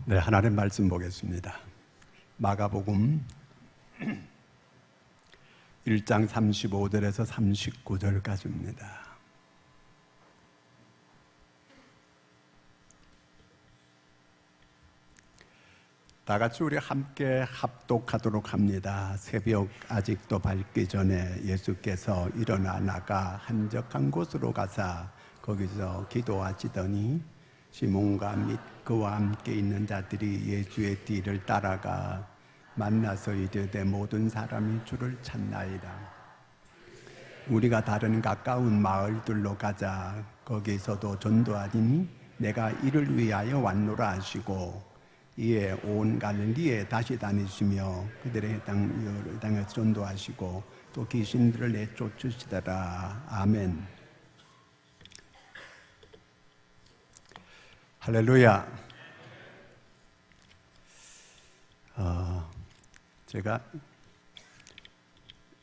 네, 하나님 말씀 보겠습니다. 마가복음 1장 35절에서 39절까지입니다. 다 같이 우리 함께 합독하도록 합니다. 새벽 아직도 밝기 전에 예수께서 일어나 나가 한적한 곳으로 가사 거기서 기도하시더니 시몬과 및 그와 함께 있는 자들이 예수의 뒤를 따라가 만나서 이르되 모든 사람이 주를 찾나이다. 우리가 다른 가까운 마을들로 가자. 거기서도 전도하리니 내가 이를 위하여 왔노라 하시고 이에 온 갈릴리에 다시 다니시며 그들의 땅에서 전도하시고 또 귀신들을 내쫓으시더라. 아멘. 할렐루야. 제가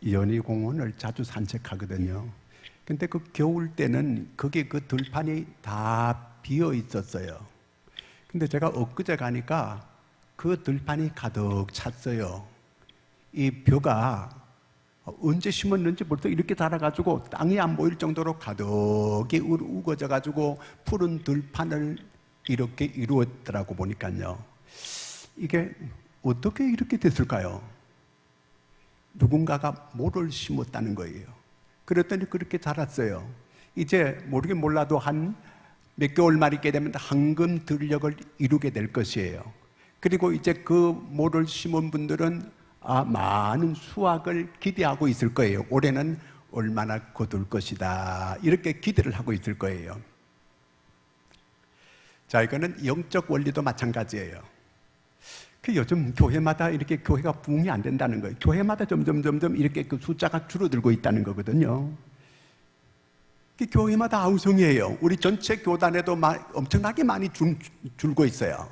연희공원을 자주 산책하거든요. 근데 그 겨울 때는 거기 그 들판이 다 비어 있었어요. 근데 제가 엊그제 가니까 그 들판이 가득 찼어요. 이 벼가 언제 심었는지 벌써 이렇게 자라가지고 땅이 안 보일 정도로 가득히 우거져가지고 푸른 들판을 이렇게 이루었더라고 보니까요. 이게 어떻게 이렇게 됐을까요? 누군가가 모를 심었다는 거예요. 그랬더니 그렇게 자랐어요. 이제 모르긴 몰라도 한 몇 개월만 있게 되면 황금 들녘을 이루게 될 것이에요. 그리고 이제 그 모를 심은 분들은 많은 수확을 기대하고 있을 거예요. 올해는 얼마나 거둘 것이다 이렇게 기대를 하고 있을 거예요. 자, 이거는 영적 원리도 마찬가지예요. 요즘 교회마다 이렇게 교회가 부흥이 안 된다는 거예요. 교회마다 점점 이렇게 그 숫자가 줄어들고 있다는 거거든요. 교회마다 아우성이에요. 우리 전체 교단에도 엄청나게 많이 줄고 있어요.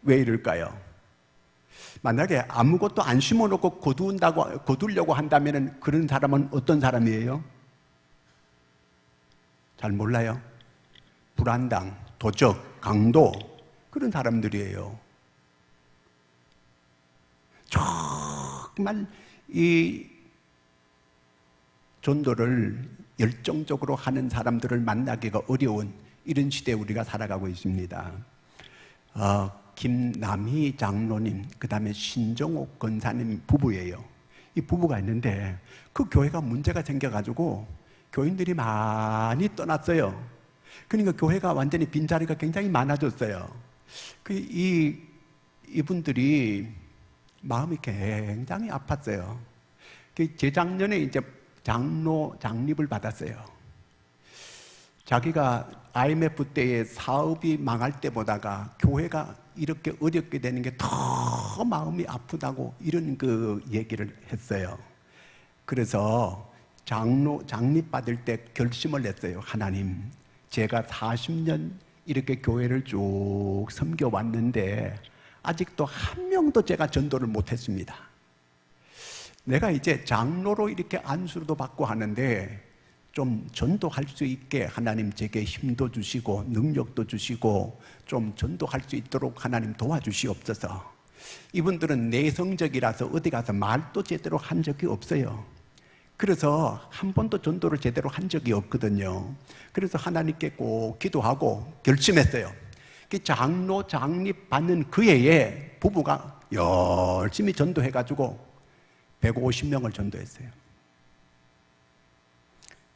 왜 이럴까요? 만약에 아무것도 안 심어놓고 거두려고 한다면 그런 사람은 어떤 사람이에요? 잘 몰라요. 불안당, 도적, 강도 그런 사람들이에요. 정말 이 전도를 열정적으로 하는 사람들을 만나기가 어려운 이런 시대에 우리가 살아가고 있습니다. 김남희 장로님, 그 다음에 신정옥 권사님 부부예요. 이 부부가 있는데 그 교회가 문제가 생겨가지고 교인들이 많이 떠났어요. 그러니까 교회가 완전히 빈자리가 굉장히 많아졌어요. 이분들이 마음이 굉장히 아팠어요. 재작년에 이제 장립을 받았어요. 자기가 IMF 때에 사업이 망할 때보다가 교회가 이렇게 어렵게 되는 게 더 마음이 아프다고 이런 그 얘기를 했어요. 그래서 장립 받을 때 결심을 했어요. 하나님, 제가 40년 이렇게 교회를 쭉 섬겨왔는데 아직도 한 명도 제가 전도를 못했습니다. 내가 이제 장로로 이렇게 안수도 받고 하는데 좀 전도할 수 있게 하나님 제게 힘도 주시고 능력도 주시고 좀 전도할 수 있도록 하나님 도와주시옵소서. 이분들은 내성적이라서 어디 가서 말도 제대로 한 적이 없어요. 그래서 한 번도 전도를 제대로 한 적이 없거든요. 그래서 하나님께 꼭 기도하고 결심했어요. 장로 장립 받는 그 해에 부부가 열심히 전도해가지고 150명을 전도했어요.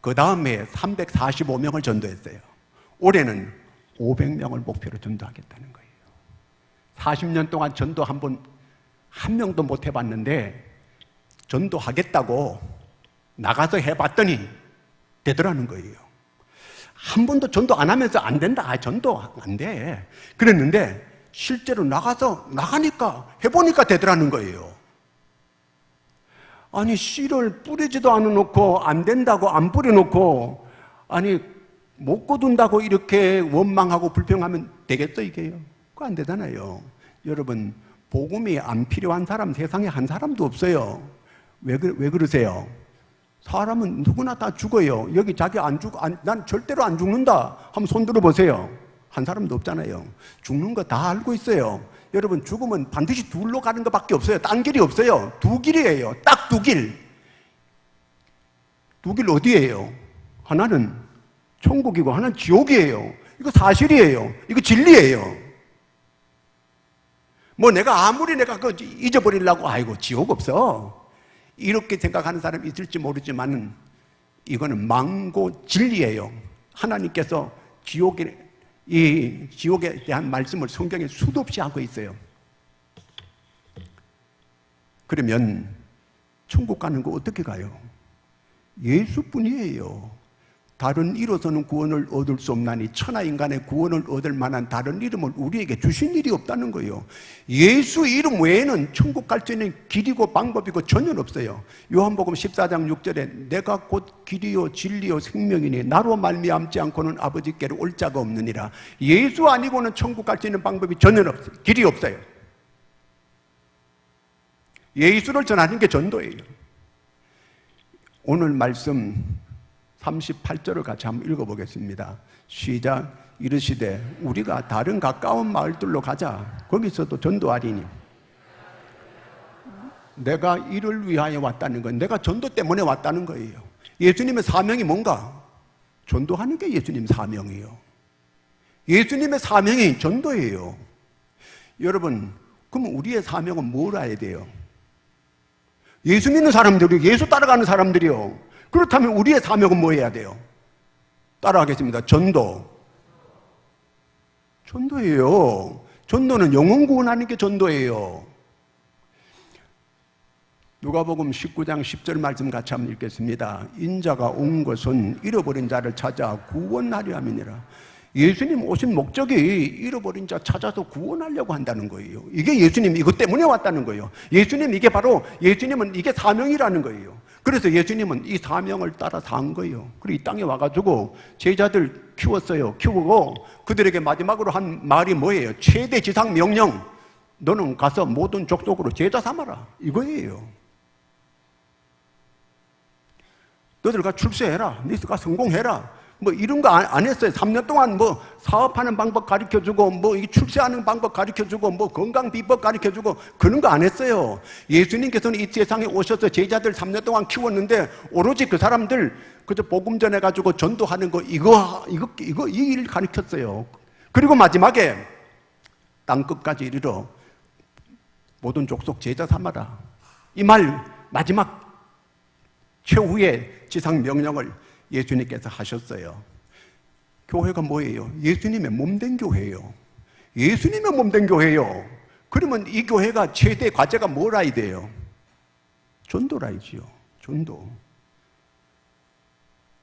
그 다음에 345명을 전도했어요. 올해는 500명을 목표로 전도하겠다는 거예요. 40년 동안 전도 한 명도 못 해봤는데 전도하겠다고 나가서 해봤더니 되더라는 거예요. 한 번도 전도 안 하면서 안 된다, 전도 안 돼 그랬는데 실제로 나가니까 해보니까 되더라는 거예요. 아니, 씨를 뿌리지도 않아놓고 안 된다고 안 뿌려놓고 못 거둔다고 이렇게 원망하고 불평하면 되겠어 이게요? 그거 안 되잖아요. 여러분, 복음이 안 필요한 사람 세상에 한 사람도 없어요. 왜 그러세요? 사람은 누구나 다 죽어요. 여기 자기 안 죽, 난 절대로 안 죽는다 한번 손 들어보세요. 한 사람도 없잖아요. 죽는 거 다 알고 있어요. 여러분, 죽으면 반드시 둘로 가는 것밖에 없어요. 딴 길이 없어요. 두 길이에요. 딱 두 길. 두 길 어디예요? 하나는 천국이고 하나는 지옥이에요. 이거 사실이에요. 이거 진리예요. 뭐 내가 아무리 내가 그 잊어버리려고 아이고 지옥 없어 이렇게 생각하는 사람이 있을지 모르지만 이거는 망고 진리예요. 하나님께서 지옥에 대한 말씀을 성경에 수도 없이 하고 있어요. 그러면 천국 가는 거 어떻게 가요? 예수뿐이에요. 다른 이로서는 구원을 얻을 수 없나니 천하 인간의 구원을 얻을 만한 다른 이름을 우리에게 주신 일이 없다는 거예요. 예수 이름 외에는 천국 갈 수 있는 길이고 방법이고 전혀 없어요. 요한복음 14장 6절에 내가 곧 길이요 진리요 생명이니 나로 말미암지 않고는 아버지께로 올 자가 없느니라. 예수 아니고는 천국 갈 수 있는 방법이 전혀 없어요. 길이 없어요. 예수를 전하는 게 전도예요. 오늘 말씀 38절을 같이 한번 읽어보겠습니다. 시작. 이르시되 우리가 다른 가까운 마을들로 가자. 거기서도 전도하리니. 내가 이를 위하여 왔다는 건 내가 전도 때문에 왔다는 거예요. 예수님의 사명이 뭔가? 전도하는 게 예수님 사명이에요. 예수님의 사명이 전도예요. 여러분, 그럼 우리의 사명은 뭘 해야 돼요? 예수 믿는 사람들이, 예수 따라가는 사람들이요. 그렇다면 우리의 사명은 뭐 해야 돼요? 따라하겠습니다. 전도예요. 전도는 영혼 구원하는 게 전도예요. 누가복음 19장 10절 말씀 같이 한번 읽겠습니다. 인자가 온 것은 잃어버린 자를 찾아 구원하려 함이니라. 예수님 오신 목적이 잃어버린 자 찾아서 구원하려고 한다는 거예요. 이게 예수님 이것 때문에 왔다는 거예요. 예수님은 이게 사명이라는 거예요. 그래서 예수님은 이 사명을 따라서 한 거예요. 그리고 이 땅에 와가지고 제자들 키웠어요. 키우고 그들에게 마지막으로 한 말이 뭐예요? 최대 지상 명령. 너는 가서 모든 족속으로 제자 삼아라. 이거예요. 너들 가 출세해라. 너희가 성공해라. 뭐 이런 거 안 했어요. 3년 동안 뭐 사업하는 방법 가르쳐주고 뭐 출세하는 방법 가르쳐주고 뭐 건강 비법 가르쳐주고 그런 거 안 했어요. 예수님께서는 이 세상에 오셔서 제자들 3년 동안 키웠는데 오로지 그 사람들 그저 복음 전해가지고 전도하는 거 이 일 가르쳤어요. 그리고 마지막에 땅 끝까지 이르러 모든 족속 제자 삼아라. 이 말 마지막 최후의 지상 명령을 예수님께서 하셨어요. 교회가 뭐예요? 예수님의 몸된 교회예요. 예수님의 몸된 교회예요. 그러면 이 교회가 최대 과제가 뭐라 해야 돼요? 전도라이지요. 전도.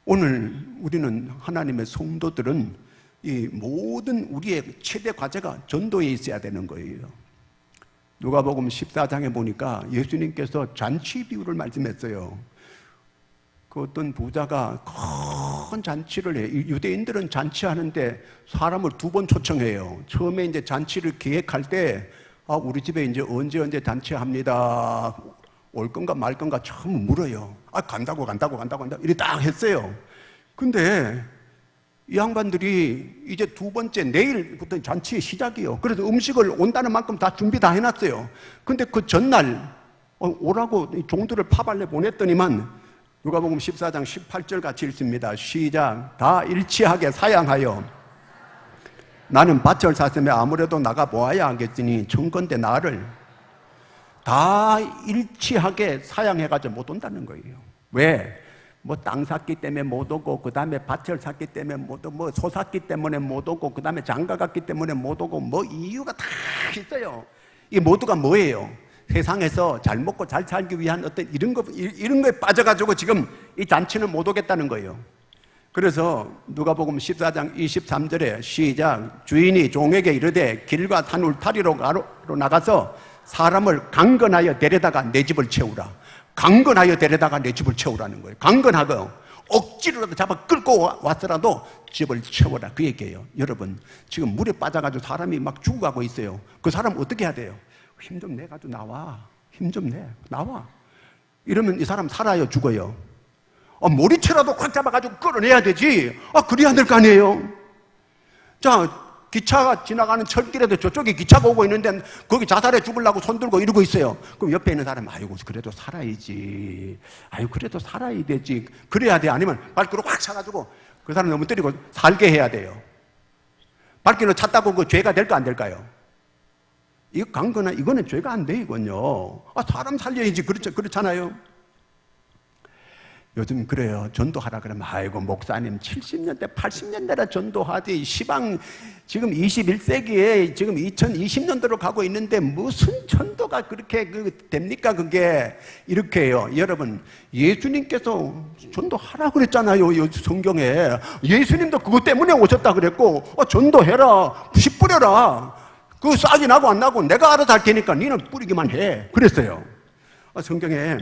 오늘 우리는 하나님의 성도들은 이 모든 우리의 최대 과제가 전도에 있어야 되는 거예요. 누가복음 14장에 보니까 예수님께서 잔치 비유를 말씀했어요. 그 어떤 부자가 큰 잔치를 해요. 유대인들은 잔치하는데 사람을 2번 초청해요. 처음에 이제 잔치를 기획할 때, 우리 집에 이제 언제 잔치합니다. 올 건가 말 건가 처음 물어요. 간다고. 이렇게 딱 했어요. 근데 이 양반들이 이제 2번째 내일부터 잔치 시작이에요. 그래서 음식을 온다는 만큼 다 준비 다 해놨어요. 근데 그 전날 오라고 종들을 파발내 보냈더니만 누가복음 14장 18절 같이 읽습니다. 시작. 다 일치하게 사양하여 나는 밭을 샀으며 아무래도 나가 보아야 하겠으니 청건대 나를 다 일치하게 사양해가지고 못 온다는 거예요. 왜? 뭐 땅 샀기 때문에 못 오고, 그 다음에 밭을 샀기 때문에 못 오고, 뭐 소 샀기 때문에 못 오고, 그 다음에 장가 갔기 때문에 못 오고, 뭐 이유가 다 있어요. 이 모두가 뭐예요? 세상에서 잘 먹고 잘 살기 위한 어떤 이런 거에 빠져가지고 지금 이 잔치는 못 오겠다는 거예요. 그래서 누가복음 14장 23절에 시작. 주인이 종에게 이르되 길과 산 울타리로 나가서 사람을 강건하여 데려다가 내 집을 채우라. 강건하여 데려다가 내 집을 채우라는 거예요. 강건하고 억지로라도 잡아 끌고 왔더라도 집을 채워라. 그 얘기예요. 여러분, 지금 물에 빠져가지고 사람이 막 죽어가고 있어요. 그 사람 어떻게 해야 돼요? 힘 좀 내가지고 나와. 힘 좀 내. 나와. 이러면 이 사람 살아요? 죽어요? 머리채라도 꽉 잡아가지고 끌어내야 되지. 그래야 될 거 아니에요. 자, 기차가 지나가는 철길에도 저쪽에 기차가 오고 있는데 거기 자살해 죽으려고 손 들고 이러고 있어요. 그럼 옆에 있는 사람은 아이고 그래도 살아야지. 아이고 그래도 살아야 되지. 그래야 돼. 아니면 발길로 확 차가지고 그 사람 너무 때리고 살게 해야 돼요. 발길로 찼다고 그 죄가 될까 안 될까요? 이거 강거나 이거는 죄가 안 돼 이건요. 사람 살려야지. 그렇잖아요. 요즘 그래요. 전도하라 그러면 아이고 목사님 70년대 80년대라 전도하지 시방 지금 21세기에 지금 2020년도로 가고 있는데 무슨 전도가 그렇게 됩니까 그게. 이렇게 해요. 여러분 예수님께서 전도하라 그랬잖아요. 성경에 예수님도 그것 때문에 오셨다 그랬고 전도해라 씨 뿌려라 그 싹이 나고 안 나고 내가 알아서 할 테니까 니는 뿌리기만 해 그랬어요. 성경에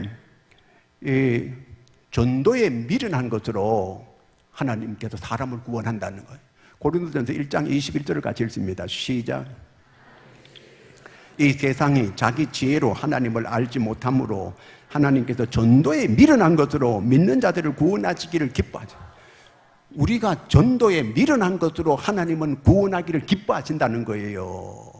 전도에 미련한 것으로 하나님께서 사람을 구원한다는 거예요. 고린도전서 1장 21절을 같이 읽습니다. 시작. 이 세상이 자기 지혜로 하나님을 알지 못함으로 하나님께서 전도에 미련한 것으로 믿는 자들을 구원하시기를 기뻐하죠. 우리가 전도에 미련한 것으로 하나님은 구원하기를 기뻐하신다는 거예요.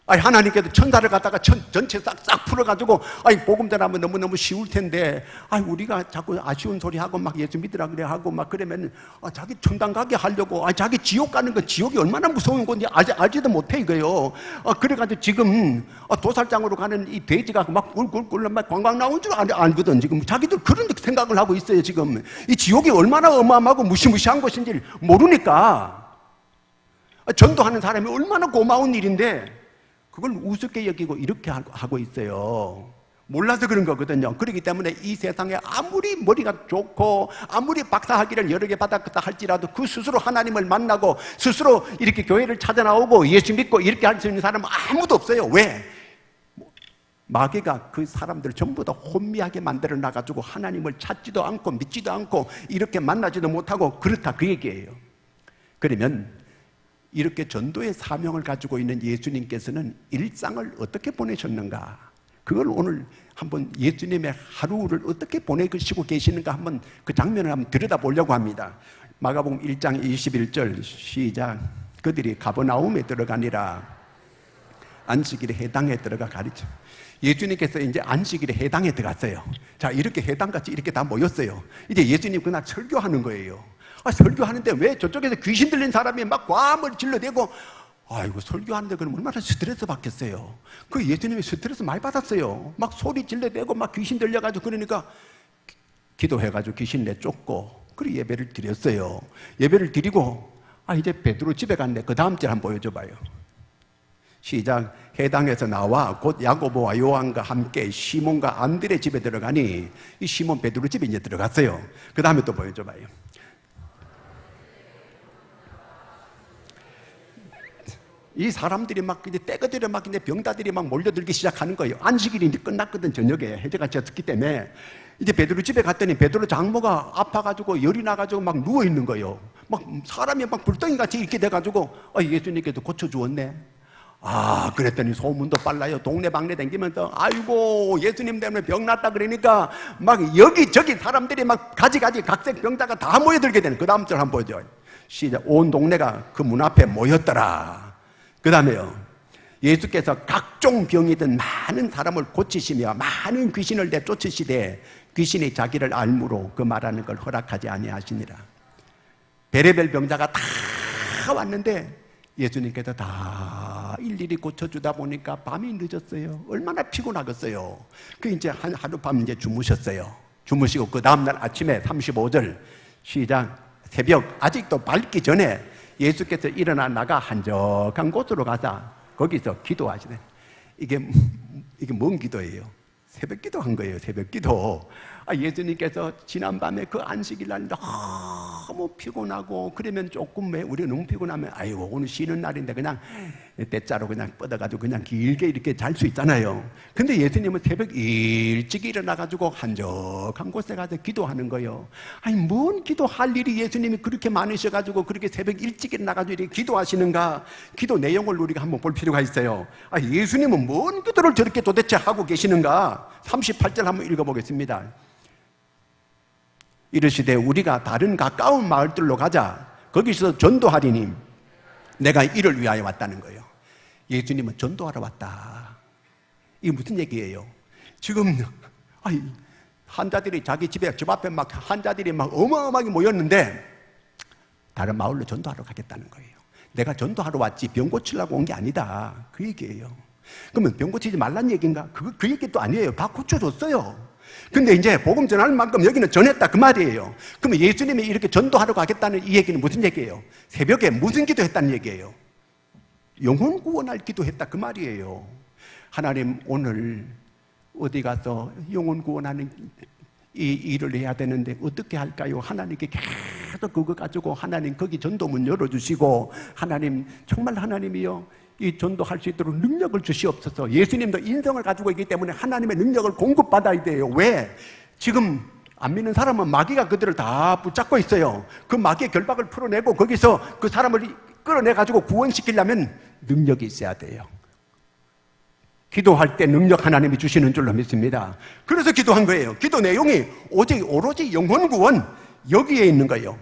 하나님께서 천사를 갖다가 전체 싹 풀어가지고 복음 전하면 너무너무 쉬울 텐데 우리가 자꾸 아쉬운 소리 하고 막 예수 믿으라 그래 하고 막 그러면 자기 천당 가게 하려고 자기 지옥 가는 건 지옥이 얼마나 무서운 건지 알지도 못해 이거요. 그래가지고 지금 도살장으로 가는 이 돼지가 막 꿀꿀꿀 막 관광 나온 줄 알거든. 지금 자기들 그런 생각을 하고 있어요. 지금 이 지옥이 얼마나 어마어마하고 무시무시한 것인지 모르니까 전도하는 사람이 얼마나 고마운 일인데 그걸 우습게 여기고 이렇게 하고 있어요. 몰라서 그런 거거든요. 그렇기 때문에 이 세상에 아무리 머리가 좋고 아무리 박사학위를 여러 개 받았다 할지라도 그 스스로 하나님을 만나고 스스로 이렇게 교회를 찾아 나오고 예수 믿고 이렇게 할 수 있는 사람은 아무도 없어요. 왜? 마귀가 그 사람들을 전부 다 혼미하게 만들어 놔가지고 하나님을 찾지도 않고 믿지도 않고 이렇게 만나지도 못하고 그렇다 그 얘기예요. 그러면 이렇게 전도의 사명을 가지고 있는 예수님께서는 일상을 어떻게 보내셨는가? 그걸 오늘 한번 예수님의 하루를 어떻게 보내시고 계시는가 한번 그 장면을 한번 들여다보려고 합니다. 마가복음 1장 21절 시작. 그들이 가버나움에 들어가니라. 안식일에 해당에 들어가 가르쳐. 예수님께서 이제 안식일에 해당에 들어갔어요. 자, 이렇게 해당같이 이렇게 다 모였어요. 이제 예수님 그날 설교하는 거예요. 설교하는데 왜 저쪽에서 귀신 들린 사람이 막 과음을 질러대고 아이고 설교하는데 그럼 얼마나 스트레스 받겠어요. 그 예수님이 스트레스 많이 받았어요. 막 소리 질러대고 막 귀신 들려가지고 그러니까 기도해가지고 귀신 내쫓고 그리고 예배를 드렸어요. 예배를 드리고 이제 베드로 집에 갔네. 그 다음 절 한번 보여줘봐요. 시작. 해당에서 나와 곧 야고보와 요한과 함께 시몬과 안드레 집에 들어가니 이 시몬 베드로 집에 이제 들어갔어요. 그 다음에 또 보여줘봐요. 이 사람들이 막 이제 떼거들에 막 이제 병다들이 막 몰려들기 시작하는 거예요. 안식일이 이제 끝났거든. 저녁에 해제가 졌기 때문에 이제 베드로 집에 갔더니 베드로 장모가 아파가지고 열이 나가지고 막 누워 있는 거예요. 막 사람이 막 불덩이 같이 이렇게 돼가지고 예수님께서 고쳐 주었네. 그랬더니 소문도 빨라요. 동네 방네 댕기면서 아이고 예수님 때문에 병 났다 그러니까 막 여기저기 사람들이 막 가지가지 각색 병자가 다 모여들게 되는. 그 다음 절 한번 보죠. 시작. 온 동네가 그 문 앞에 모였더라. 그 다음에요. 예수께서 각종 병이든 많은 사람을 고치시며 많은 귀신을 내쫓으시되 귀신이 자기를 알므로 그 말하는 걸 허락하지 아니하시니라. 베레벨 병자가 다 왔는데 예수님께서 다 일일이 고쳐주다 보니까 밤이 늦었어요. 얼마나 피곤하겠어요. 그 이제 하룻밤 이제 주무셨어요. 주무시고 그 다음날 아침에 35절 시작. 새벽 아직도 밝기 전에 예수께서 일어나 나가 한적한 곳으로 가서 거기서 기도하시네. 이게 뭔 기도예요? 새벽 기도한 거예요. 새벽 기도. 예수님께서 지난밤에 그 안식일 날 너무 피곤하고 그러면 조금 왜 우리가 너무 피곤하면 아이고 오늘 쉬는 날인데 그냥 때짜로 그냥 뻗어가지고 그냥 길게 이렇게 잘 수 있잖아요. 근데 예수님은 새벽 일찍 일어나가지고 한적한 곳에 가서 기도하는 거예요. 뭔 기도할 일이 예수님이 그렇게 많으셔가지고 그렇게 새벽 일찍 일어나가지고 이렇게 기도하시는가? 기도 내용을 우리가 한번 볼 필요가 있어요. 예수님은 뭔 기도를 저렇게 도대체 하고 계시는가? 38절 한번 읽어보겠습니다. 이르시되 우리가 다른 가까운 마을들로 가자. 거기서 전도하리니 내가 이를 위하여 왔다는 거예요. 예수님은 전도하러 왔다. 이게 무슨 얘기예요? 지금 환자들이 자기 집에 집 앞에 막 환자들이 막 어마어마하게 모였는데 다른 마을로 전도하러 가겠다는 거예요. 내가 전도하러 왔지 병 고치려고 온 게 아니다. 그 얘기예요. 그러면 병 고치지 말란 얘기인가? 그 얘기도 아니에요. 다 고쳐줬어요. 근데 이제 복음 전할 만큼 여기는 전했다 그 말이에요. 그러면 예수님이 이렇게 전도하러 가겠다는 이 얘기는 무슨 얘기예요? 새벽에 무슨 기도했다는 얘기예요? 영혼 구원할 기도했다 그 말이에요. 하나님 오늘 어디 가서 영혼 구원하는 이 일을 해야 되는데 어떻게 할까요? 하나님께 계속 그거 가지고 하나님 거기 전도문 열어주시고 하나님 정말 하나님이요 이 전도할 수 있도록 능력을 주시옵소서. 예수님도 인성을 가지고 있기 때문에 하나님의 능력을 공급받아야 돼요. 왜? 지금 안 믿는 사람은 마귀가 그들을 다 붙잡고 있어요. 그 마귀의 결박을 풀어내고 거기서 그 사람을 끌어내가지고 구원시키려면 능력이 있어야 돼요. 기도할 때 능력 하나님이 주시는 줄로 믿습니다. 그래서 기도한 거예요. 기도 내용이 오로지 영혼 구원 여기에 있는 거예요.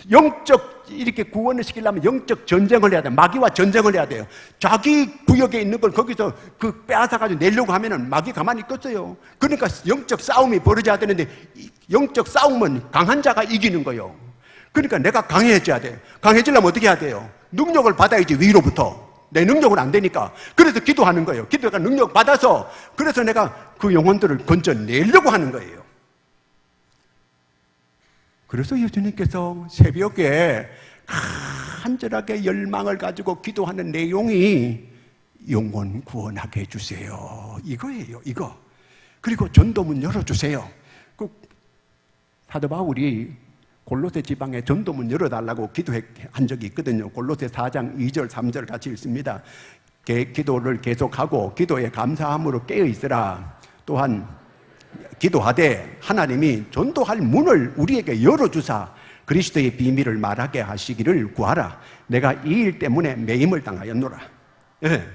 영적 이렇게 구원을 시키려면 영적 전쟁을 해야 돼요. 마귀와 전쟁을 해야 돼요. 자기 구역에 있는 걸 거기서 그 빼앗아가지고 내려고 하면은 마귀 가만히 있겠어요. 그러니까 영적 싸움이 벌어져야 되는데 영적 싸움은 강한 자가 이기는 거예요. 그러니까 내가 강해져야 돼요. 강해지려면 어떻게 해야 돼요? 능력을 받아야지 위로부터. 내 능력은 안 되니까. 그래서 기도하는 거예요. 기도가 능력 받아서 그래서 내가 그 영혼들을 건져내려고 하는 거예요. 그래서 예수님께서 새벽에 간절하게 열망을 가지고 기도하는 내용이 영혼 구원하게 해주세요. 이거예요. 이거. 그리고 전도문 열어주세요. 그 사도 바울이 골로새 지방에 전도문 열어달라고 기도한 적이 있거든요. 골로새 4장 2절 3절 같이 읽습니다. 기도를 계속하고 기도에 감사함으로 깨어있으라. 또한 기도하되 하나님이 전도할 문을 우리에게 열어주사 그리스도의 비밀을 말하게 하시기를 구하라. 내가 이 일 때문에 매임을 당하였노라. 예.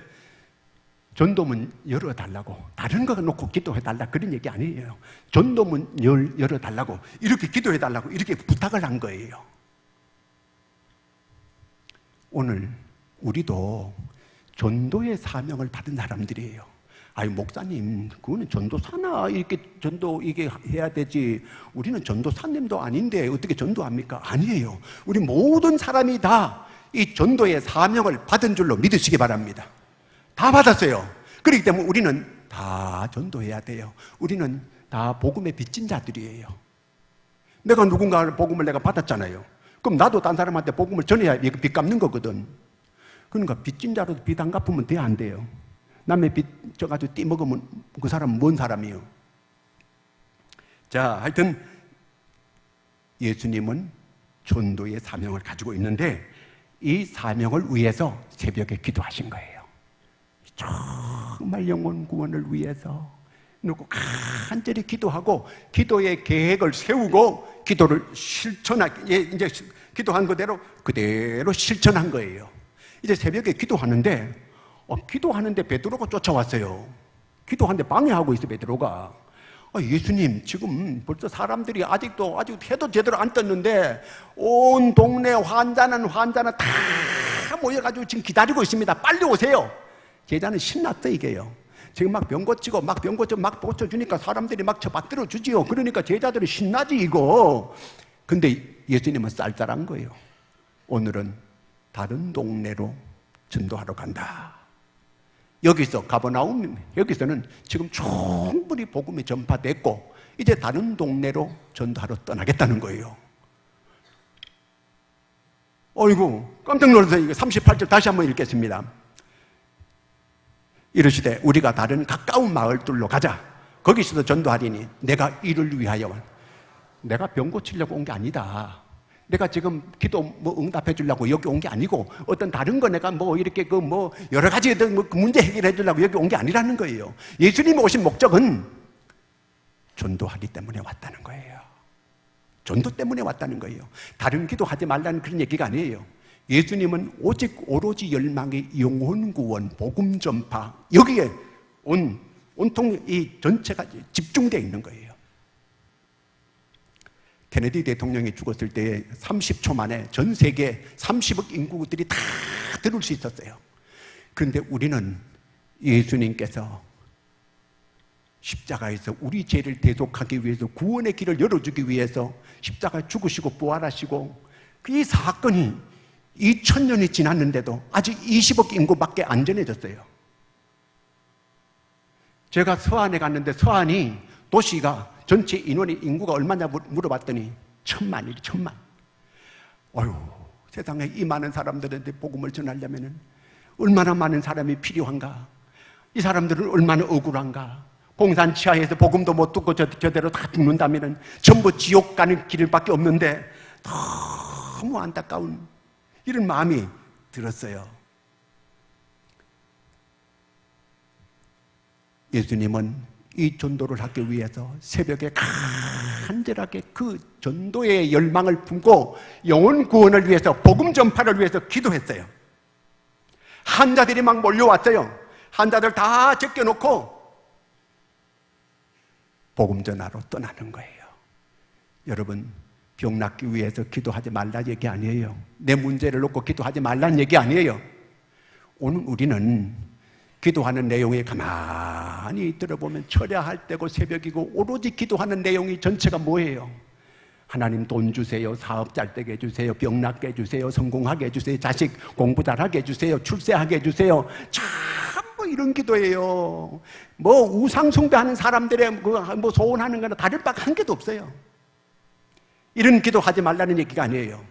전도문 열어달라고 다른 거 놓고 기도해달라 그런 얘기 아니에요. 전도문 열어달라고 이렇게 기도해달라고 이렇게 부탁을 한 거예요. 오늘 우리도 전도의 사명을 받은 사람들이에요. 아유 목사님 그거는 전도사나 이렇게 전도 이게 해야 되지 우리는 전도사님도 아닌데 어떻게 전도합니까? 아니에요. 우리 모든 사람이 다 이 전도의 사명을 받은 줄로 믿으시기 바랍니다. 다 받았어요. 그렇기 때문에 우리는 다 전도해야 돼요. 우리는 다 복음의 빚진 자들이에요. 내가 누군가 복음을 내가 받았잖아요. 그럼 나도 딴 사람한테 복음을 전해야 빚 갚는 거거든. 그러니까 빚진 자로 빚 안 갚으면 돼, 안 돼요? 남의 빚 져가지고 띠먹으면 그 사람은 뭔 사람이에요? 자, 하여튼 예수님은 전도의 사명을 가지고 있는데 이 사명을 위해서 새벽에 기도하신 거예요. 정말 영혼 구원을 위해서 놓고 간절히 기도하고 기도의 계획을 세우고 기도를 이제 기도한 그대로 실천한 거예요. 이제 새벽에 기도하는데 베드로가 쫓아왔어요. 기도하는데 방해하고 있어 베드로가. 예수님 지금 벌써 사람들이 아직 해도 제대로 안 떴는데 온 동네 환자는 다 모여가지고 지금 기다리고 있습니다. 빨리 오세요. 제자는 신났어 이게요. 지금 막 병 고치고 막 고쳐주니까 사람들이 막 받들어 주지요. 그러니까 제자들이 신나지 이거. 근데 예수님은 쌀쌀한 거예요. 오늘은 다른 동네로 전도하러 간다. 여기서 가버나움 여기서는 지금 충분히 복음이 전파됐고 이제 다른 동네로 전도하러 떠나겠다는 거예요. 어이구 깜짝 놀라서 이거 38절 다시 한번 읽겠습니다. 이르시되 우리가 다른 가까운 마을들로 가자. 거기서도 전도하리니 내가 이를 위하여 내가 병 고치려고 온 게 아니다. 내가 지금 기도 응답해 주려고 여기 온 게 아니고 어떤 다른 거 내가 이렇게 여러 가지 문제 해결해 주려고 여기 온 게 아니라는 거예요. 예수님이 오신 목적은 전도하기 때문에 왔다는 거예요. 전도 때문에 왔다는 거예요. 다른 기도하지 말라는 그런 얘기가 아니에요. 예수님은 오로지 열망이 영혼 구원, 복음 전파 여기에 온통 이 전체가 집중되어 있는 거예요. 케네디 대통령이 죽었을 때 30초 만에 전 세계 30억 인구들이 다 들을 수 있었어요. 그런데 우리는 예수님께서 십자가에서 우리 죄를 대속하기 위해서, 구원의 길을 열어주기 위해서 십자가에 죽으시고 부활하시고, 이 사건이 2000년이 지났는데도 아직 20억 인구밖에 안 전해졌어요. 제가 서안에 갔는데 서안이 도시가 전체 인구가 얼마냐 물어봤더니 1000만이래, 1000만. 어휴, 세상에 이 많은 사람들한테 복음을 전하려면 얼마나 많은 사람이 필요한가? 이 사람들은 얼마나 억울한가? 공산 치하에서 복음도 못 듣고 저대로 다 죽는다면 전부 지옥 가는 길밖에 없는데 너무 안타까운 이런 마음이 들었어요. 예수님은 이 전도를 하기 위해서 새벽에 간절하게 그 전도의 열망을 품고 영혼 구원을 위해서, 복음 전파를 위해서 기도했어요. 환자들이 막 몰려왔어요. 환자들 다 제껴놓고 복음 전하러 떠나는 거예요. 여러분, 병 낫기 위해서 기도하지 말란 얘기 아니에요. 내 문제를 놓고 기도하지 말란 얘기 아니에요. 오늘 우리는 기도하는 내용이 가만히 들어보면 철야할 때고 새벽이고 오로지 기도하는 내용이 전체가 뭐예요? 하나님 돈 주세요, 사업 잘 되게 해주세요, 병 낫게 해주세요, 성공하게 해주세요, 자식 공부 잘하게 해주세요, 출세하게 해주세요. 전부 이런 기도예요. 뭐 우상 숭배하는 사람들의 뭐 소원하는 거나 다를 바가 한 개도 없어요. 이런 기도하지 말라는 얘기가 아니에요.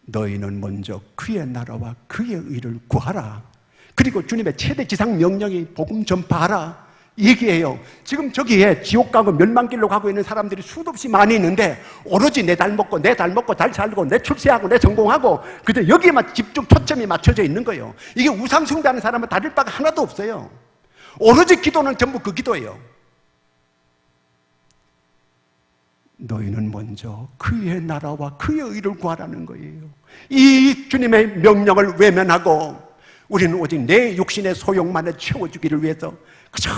너희는 먼저 그의 나라와 그의 의를 구하라. 그리고 주님의 최대 지상 명령이 복음 전파하라 얘기해요. 지금 저기에 지옥 가고 멸망길로 가고 있는 사람들이 수도 없이 많이 있는데 오로지 내 달 먹고 잘 살고 내 출세하고 내 성공하고 그저 여기에만 집중 초점이 맞춰져 있는 거예요. 이게 우상 숭배하는 사람은 다를 바가 하나도 없어요. 오로지 기도는 전부 그 기도예요. 너희는 먼저 그의 나라와 그의 의를 구하라는 거예요. 이 주님의 명령을 외면하고 우리는 오직 내 육신의 소욕만을 채워주기를 위해서 그저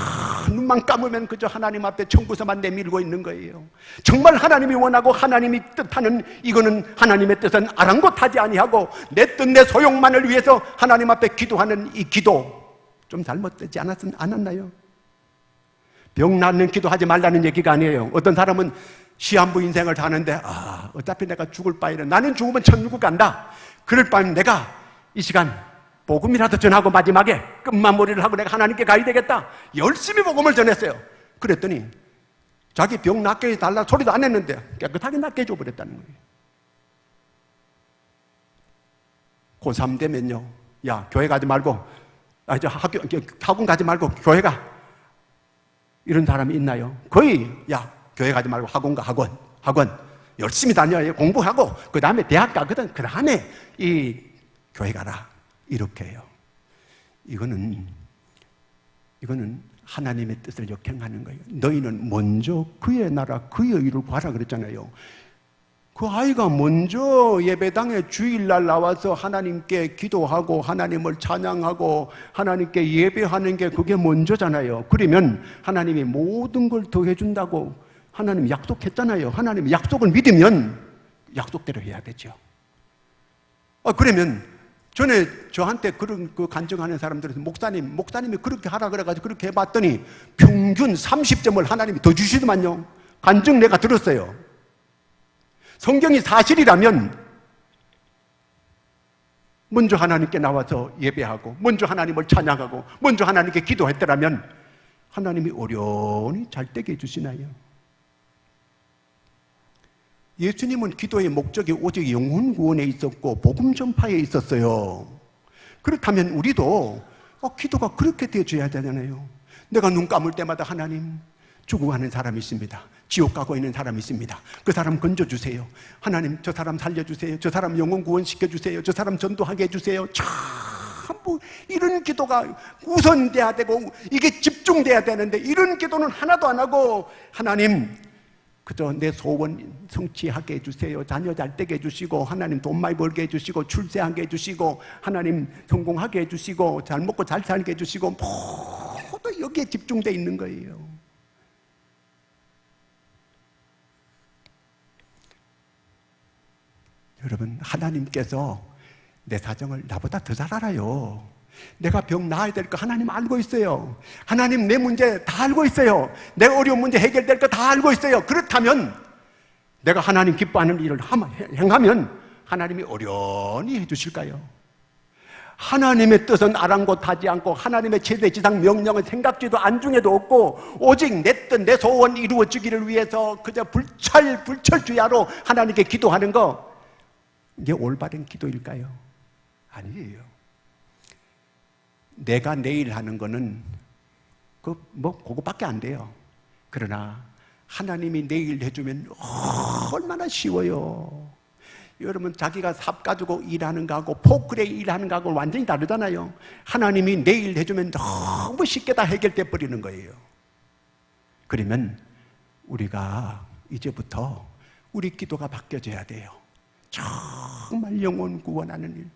눈만 감으면 그저 하나님 앞에 청구서만 내밀고 있는 거예요. 정말 하나님이 원하고 하나님이 뜻하는 이거는 하나님의 뜻은 아랑곳하지 아니하고 내 뜻 내 소욕만을 위해서 하나님 앞에 기도하는 이 기도 좀 잘못되지 않았나요? 병 낫는 기도하지 말라는 얘기가 아니에요. 어떤 사람은 시한부 인생을 사는데 어차피 내가 죽을 바에는 나는 죽으면 천국을 간다. 그럴 바에는 내가 이 시간 복음이라도 전하고 마지막에 끝마무리를 하고 내가 하나님께 가야 되겠다. 열심히 복음을 전했어요. 그랬더니 자기 병 낫게 해달라 소리도 안 했는데 깨끗하게 낫게 해줘버렸다는 거예요. 고3 되면요, 야 교회 가지 말고 학원 가지 말고 교회 가, 이런 사람이 있나요? 거의 야 교회 가지 말고 학원 가. 학원 열심히 다녀 공부하고 그 다음에 대학 가거든. 그 다음에 이 교회 가라 이렇게 해요. 이거는 하나님의 뜻을 역행하는 거예요. 너희는 먼저 그의 나라 그의 의를 구하라 그랬잖아요. 그 아이가 먼저 예배당에 주일날 나와서 하나님께 기도하고 하나님을 찬양하고 하나님께 예배하는 게 그게 먼저잖아요. 그러면 하나님이 모든 걸 더해준다고 하나님이 약속했잖아요. 하나님이 약속을 믿으면 약속대로 해야 되죠. 그러면 전에 저한테 그런 간증하는 사람들은 목사님이 그렇게 하라 그래가지고 그렇게 해봤더니 평균 30점을 하나님이 더 주시더만요. 간증 내가 들었어요. 성경이 사실이라면 먼저 하나님께 나와서 예배하고 먼저 하나님을 찬양하고 먼저 하나님께 기도했더라면 하나님이 어련히 잘 되게 해주시나요? 예수님은 기도의 목적이 오직 영혼 구원에 있었고 복음 전파에 있었어요. 그렇다면 우리도 기도가 그렇게 되어줘야 되잖아요. 내가 눈 감을 때마다 하나님, 죽어가는 사람이 있습니다. 지옥 가고 있는 사람이 있습니다. 그 사람 건져주세요. 하나님, 저 사람 살려주세요. 저 사람 영혼 구원시켜주세요. 저 사람 전도하게 해주세요. 전부 이런 기도가 우선돼야 되고 이게 집중돼야 되는데 이런 기도는 하나도 안 하고 하나님, 그저 내 소원 성취하게 해주세요. 자녀 잘 되게 해주시고 하나님 돈 많이 벌게 해주시고 출세하게 해주시고 하나님 성공하게 해주시고 잘 먹고 잘 살게 해주시고 모두 여기에 집중되어 있는 거예요. 여러분, 하나님께서 내 사정을 나보다 더 잘 알아요. 내가 병 나아야 될 거 하나님 알고 있어요. 하나님 내 문제 다 알고 있어요. 내 어려운 문제 해결될 거 다 알고 있어요. 그렇다면 내가 하나님 기뻐하는 일을 행하면 하나님이 어련히 해주실까요? 하나님의 뜻은 아랑곳하지 않고 하나님의 최대 지상 명령은 생각지도 안중에도 없고 오직 내 뜻, 내 소원 이루어지기를 위해서 그저 불철주야로 하나님께 기도하는 거, 이게 올바른 기도일까요? 아니에요. 내가 내일 하는 거는 그거밖에 안 돼요. 그러나 하나님이 내일 해주면 얼마나 쉬워요. 여러분, 자기가 삽 가지고 일하는 거하고 포크레인 일하는 거하고 완전히 다르잖아요. 하나님이 내일 해주면 너무 쉽게 다 해결돼 버리는 거예요. 그러면 우리가 이제부터 우리 기도가 바뀌어져야 돼요. 정말 영혼 구원하는 일.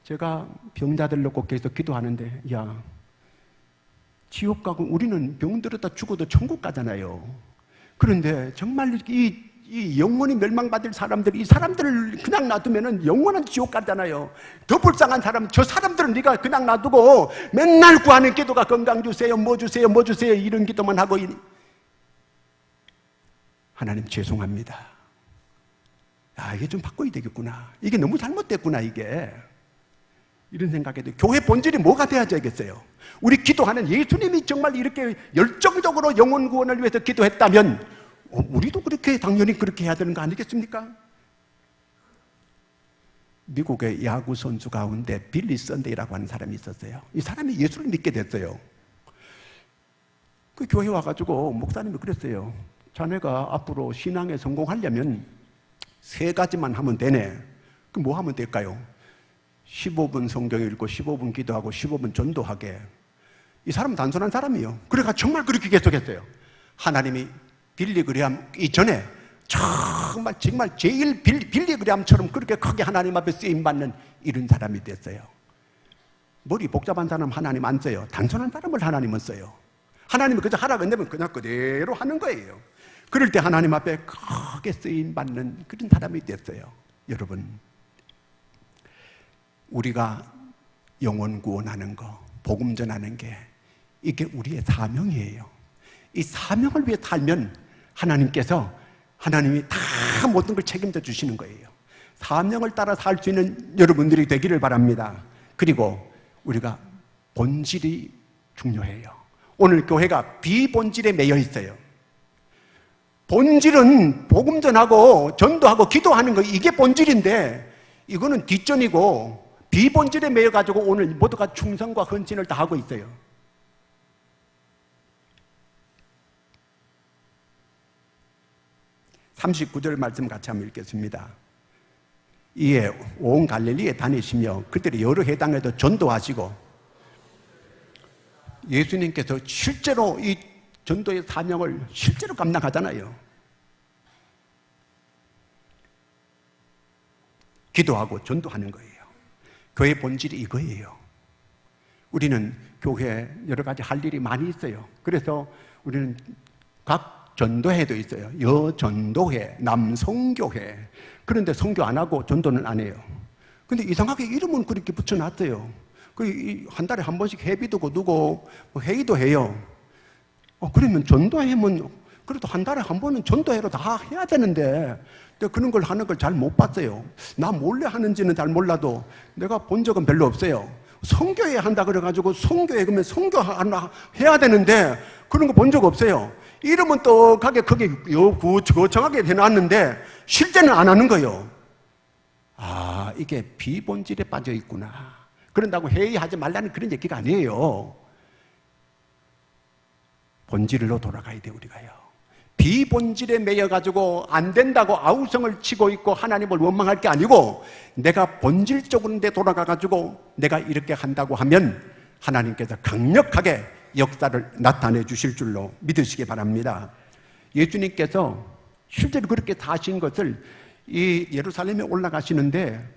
제가 병자들 놓고 계속 기도하는데, 야, 지옥 가고 우리는 병들었다 죽어도 천국 가잖아요. 그런데 정말 이 영원히 멸망받을 사람들, 이 사람들을 그냥 놔두면은 영원한 지옥 가잖아요. 더 불쌍한 사람, 저 사람들은 네가 그냥 놔두고 맨날 구하는 기도가 건강 주세요, 뭐 주세요, 뭐 주세요, 이런 기도만 하고, 하나님 죄송합니다. 아, 이게 좀 바꿔야 되겠구나. 이게 너무 잘못됐구나, 이게. 이런 생각이 돼요. 교회 본질이 뭐가 돼야 되겠어요? 우리 기도하는 예수님이 정말 이렇게 열정적으로 영혼 구원을 위해서 기도했다면 우리도 당연히 그렇게 해야 되는 거 아니겠습니까? 미국의 야구 선수 가운데 빌리 선데이라고 하는 사람이 있었어요. 이 사람이 예수를 믿게 됐어요. 그 교회 와가지고 목사님이 그랬어요. 자네가 앞으로 신앙에 성공하려면 3가지만 하면 되네. 그럼 뭐 하면 될까요? 15분 성경 읽고 15분 기도하고 15분 전도하게. 이 사람은 단순한 사람이에요. 그래가 정말 그렇게 계속했어요. 하나님이 빌리 그레함 이전에 정말 제일 빌리 그레함처럼 그렇게 크게 하나님 앞에 쓰임받는 이런 사람이 됐어요. 머리 복잡한 사람 하나님 안 써요. 단순한 사람을 하나님은 써요. 하나님이 그저 하라고 한다면 그냥 그대로 하는 거예요. 그럴 때 하나님 앞에 크게 쓰임받는 그런 사람이 됐어요. 여러분, 우리가 영혼 구원하는 거, 복음 전하는 게 이게 우리의 사명이에요. 이 사명을 위해 살면 하나님이 다 모든 걸 책임져 주시는 거예요. 사명을 따라 살 수 있는 여러분들이 되기를 바랍니다. 그리고 우리가 본질이 중요해요. 오늘 교회가 비본질에 매여 있어요. 본질은 복음 전하고 전도하고 기도하는 거, 이게 본질인데 이거는 뒷전이고 비본질에 매여 가지고 오늘 모두가 충성과 헌신을 다 하고 있어요. (39절) 말씀 같이 한번 읽겠습니다. 이에 온 갈릴리에 다니시며 그들이 여러 회당에도 전도하시고, 예수님께서 실제로 이 전도의 사명을 실제로 감당하잖아요. 기도하고 전도하는 거예요. 교회 본질이 이거예요. 우리는 교회에 여러 가지 할 일이 많이 있어요. 그래서 우리는 각 전도회도 있어요. 여전도회, 남성교회. 그런데 선교 안 하고 전도는 안 해요. 근데 이상하게 이름은 그렇게 붙여놨어요. 한 달에 한 번씩 회비도 두고 회의도 해요. 그러면 전도회면 그래도 한 달에 한 번은 전도회로 다 해야 되는데 그런 걸 하는 걸 잘 못 봤어요. 나 몰래 하는지는 잘 몰라도 내가 본 적은 별로 없어요. 선교회 한다 그래가지고 선교회 그러면 선교 하나 해야 되는데 그런 거 본 적 없어요. 이름은 떡하게 크게 거창하게 해놨는데 실제는 안 하는 거예요. 아, 이게 비본질에 빠져 있구나. 그런다고 회의하지 말라는 그런 얘기가 아니에요. 본질로 돌아가야 돼, 우리가요. 비본질에 매여가지고 안 된다고 아우성을 치고 있고 하나님을 원망할 게 아니고 내가 본질적으로 돌아가가지고 내가 이렇게 한다고 하면 하나님께서 강력하게 역사를 나타내 주실 줄로 믿으시기 바랍니다. 예수님께서 실제로 그렇게 사신 것을 이 예루살렘에 올라가시는데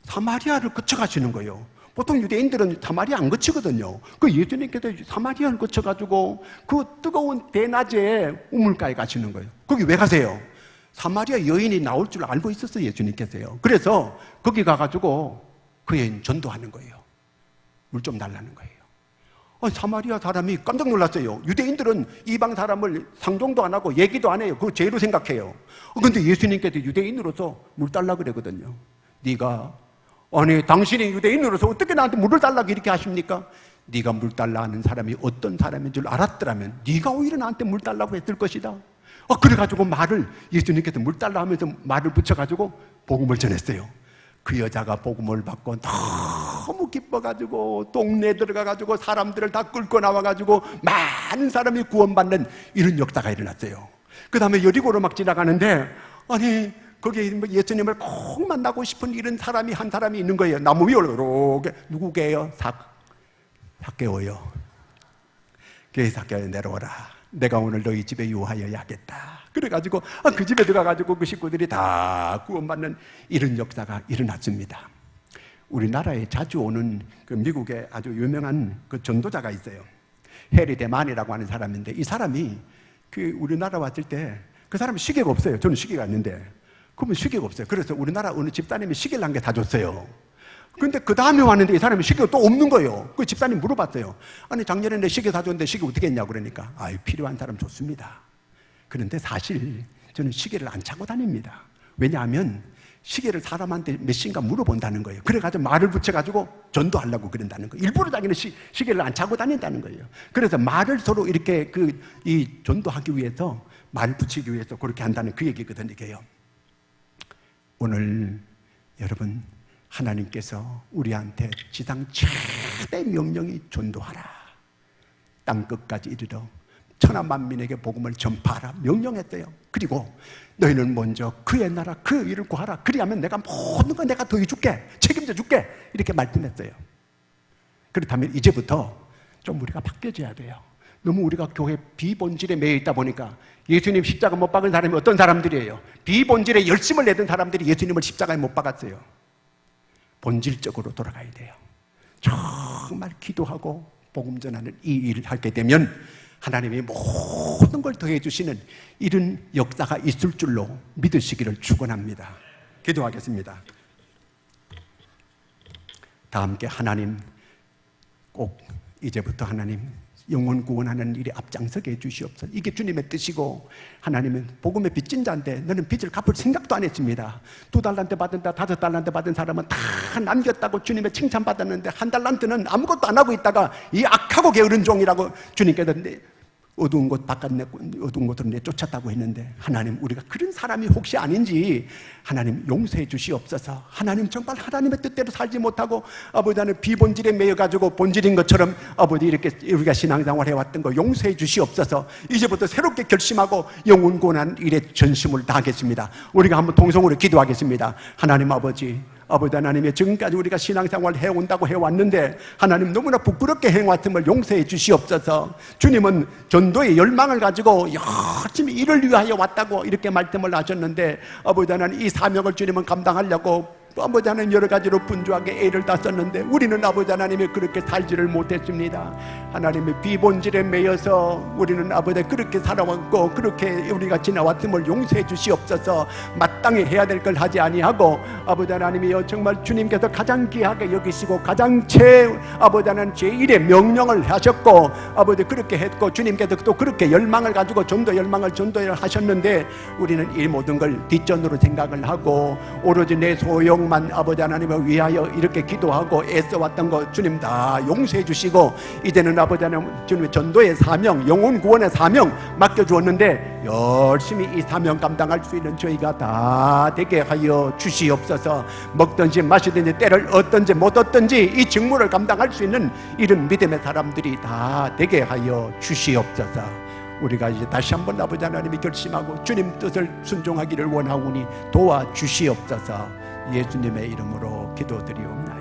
사마리아를 거쳐가시는 거예요. 보통 유대인들은 사마리아 안 거치거든요. 그 예수님께서 사마리아를 거쳐가지고 그 뜨거운 대낮에 우물가에 가시는 거예요. 거기 왜 가세요? 사마리아 여인이 나올 줄 알고 있었어요, 예수님께서요. 그래서 거기 가가지고 그 여인 전도하는 거예요. 물 좀 달라는 거예요. 사마리아 사람이 깜짝 놀랐어요. 유대인들은 이방 사람을 상종도 안 하고 얘기도 안 해요. 그거 죄로 생각해요. 근데 예수님께서 유대인으로서 물 달라 그러거든요. 아니 당신이 유대인으로서 어떻게 나한테 물을 달라고 이렇게 하십니까? 네가 물 달라 하는 사람이 어떤 사람인 줄 알았더라면 네가 오히려 나한테 물 달라고 했을 것이다. 그래가지고 예수님께서 물 달라 하면서 말을 붙여가지고 복음을 전했어요. 그 여자가 복음을 받고 너무 기뻐가지고 동네에 들어가가지고 사람들을 다 끌고 나와가지고 많은 사람이 구원받는 이런 역사가 일어났어요. 그 다음에 여리고로 막 지나가는데 거기에 예수님을 꼭 만나고 싶은 이런 사람이 한 사람이 있는 거예요. 나무 위에 이렇게. 누구게요? 삭개오요. 삭개오 내려오라. 내가 오늘 너희 집에 유하여야겠다. 그래가지고 그 집에 들어가가지고 그 식구들이 다 구원받는 이런 역사가 일어났습니다. 우리나라에 자주 오는 그 미국의 아주 유명한 그 전도자가 있어요. 해리 데만이라고 하는 사람인데, 이 사람이 그 우리나라 왔을 때 그 사람은 시계가 없어요. 저는 시계가 있는데 그러면 시계가 없어요. 그래서 우리나라 어느 집사님이 시계를 한 개 다 줬어요. 근데 그 다음에 왔는데 이 사람이 시계가 또 없는 거예요. 그 집사님 물어봤어요. 작년에 내 시계 사줬는데 시계 어떻게 했냐고. 그러니까 필요한 사람 좋습니다. 그런데 사실 저는 시계를 안 차고 다닙니다. 왜냐하면 시계를 사람한테 몇 시인가 물어본다는 거예요. 그래가지고 말을 붙여가지고 전도하려고 그런다는 거예요. 일부러 자기는 시계를 안 차고 다닌다는 거예요. 그래서 말을 서로 이렇게 이 전도하기 위해서, 말을 붙이기 위해서 그렇게 한다는 그 얘기거든요. 이게요. 오늘 여러분, 하나님께서 우리한테 지상 최대 명령이 전도하라. 땅끝까지 이르러 천하 만민에게 복음을 전파하라 명령했대요. 그리고 너희는 먼저 그의 나라 그 일을 구하라. 그리하면 내가 모든 거 내가 더해줄게, 책임져 줄게, 이렇게 말씀했어요. 그렇다면 이제부터 좀 우리가 바뀌어져야 돼요. 너무 우리가 교회 비본질에 매여 있다 보니까, 예수님 십자가 못 박은 사람이 어떤 사람들이에요? 비본질에 열심을 내던 사람들이 예수님을 십자가에 못 박았어요. 본질적으로 돌아가야 돼요. 정말 기도하고 복음 전하는 이 일을 하게 되면 하나님이 모든 걸 더해 주시는 이런 역사가 있을 줄로 믿으시기를 축원합니다. 기도하겠습니다. 다 함께 하나님, 꼭 이제부터 하나님 영혼 구원하는 일에 앞장서게 해주시옵소서. 이게 주님의 뜻이고, 하나님은 복음의 빚진 자인데 너는 빚을 갚을 생각도 안 했습니다. 2달란트 받은다, 5달란트 받은 사람은 다 남겼다고 주님의 칭찬받았는데, 1달란트는 아무것도 안 하고 있다가 이 악하고 게으른 종이라고 주님께서 어두운 곳 어두운 곳으로 내쫓았다고 했는데, 하나님, 우리가 그런 사람이 혹시 아닌지 하나님 용서해 주시옵소서. 하나님, 정말 하나님의 뜻대로 살지 못하고 아버지 나는 비본질에 매여가지고 본질인 것처럼 아버지 이렇게 우리가 신앙생활 해왔던 거 용서해 주시옵소서. 이제부터 새롭게 결심하고 영혼 구원한 일에 전심을 다하겠습니다. 우리가 한번 동성으로 기도하겠습니다. 하나님 아버지, 하나님의 지금까지 우리가 신앙생활을 해온다고 해왔는데 하나님 너무나 부끄럽게 행왔음을 용서해 주시옵소서. 주님은 전도의 열망을 가지고 열심히 이를 위하여 왔다고 이렇게 말씀을 하셨는데, 아버지 하나님 이 사명을 주님은 감당하려고 아버지 하나님 여러 가지로 분주하게 애를 다 썼는데, 우리는 아버지 하나님이 그렇게 살지를 못했습니다. 하나님의 비본질에 매여서 우리는 아버지 그렇게 살아왔고 그렇게 우리가 지나왔음을 용서해 주시옵소서. 마땅히 해야 될 걸 하지 아니하고 아버지 하나님이여, 정말 주님께서 가장 귀하게 여기시고 가장 아버지 하나님 제1의 명령을 하셨고 아버지 그렇게 했고, 주님께서 또 그렇게 열망을 가지고 전도 열망을 전도하셨는데, 우리는 이 모든 걸 뒷전으로 생각을 하고 오로지 내 소용 만 아버지 하나님을 위하여 이렇게 기도하고 애써왔던 거 주님 다 용서해 주시고, 이제는 아버지 하나님 주님의 전도의 사명, 영혼 구원의 사명 맡겨주었는데 열심히 이 사명 감당할 수 있는 저희가 다 되게 하여 주시옵소서. 먹든지 마시든지 때를 얻든지 못 얻든지 이 직무를 감당할 수 있는 이런 믿음의 사람들이 다 되게 하여 주시옵소서. 우리가 이제 다시 한번 아버지 하나님이 결심하고 주님 뜻을 순종하기를 원하오니 도와주시옵소서. 예수님의 이름으로 기도드리옵나이다.